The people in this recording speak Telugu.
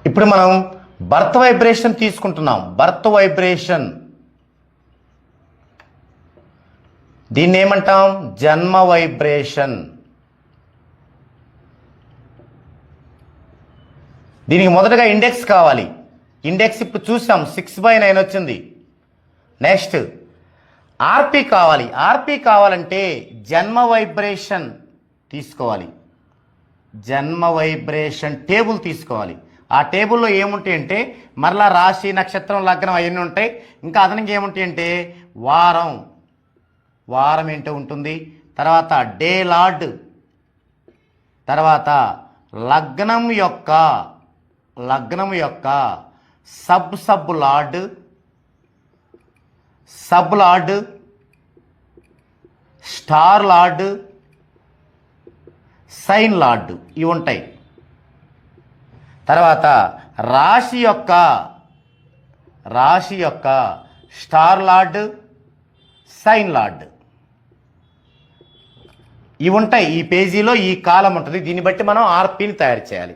ఇప్పుడు మనం బర్త్ వైబ్రేషన్ తీసుకుంటున్నాం. బర్త్ వైబ్రేషన్ దీన్ని ఏమంటాం? జన్మ వైబ్రేషన్. దీనికి మొదటగా ఇండెక్స్ కావాలి. ఇండెక్స్ ఇప్పుడు చూసాం 6/9 వచ్చింది. నెక్స్ట్ ఆర్పి కావాలి. ఆర్పి కావాలంటే జన్మ వైబ్రేషన్ తీసుకోవాలి. జన్మ వైబ్రేషన్ టేబుల్ తీసుకోవాలి. ఆ టేబుల్లో ఏముంటాయి అంటే మరలా రాశి, నక్షత్రం, లగ్నం అవన్నీ ఉంటాయి. ఇంకా అదనంగా ఏముంటాయి అంటే వారం ఏంటో ఉంటుంది. తర్వాత డే లార్డ్, తర్వాత లగ్నం యొక్క sub lord, star lord, sign lord ఇవి ఉంటాయి. తర్వాత రాశి యొక్క స్టార్ లార్డ్, సైన్ లార్డ్ ఇవి ఉంటాయి. ఈ పేజీలో ఈ కాలం ఉంటుంది. దీన్ని బట్టి మనం ఆర్పిని తయారు చేయాలి.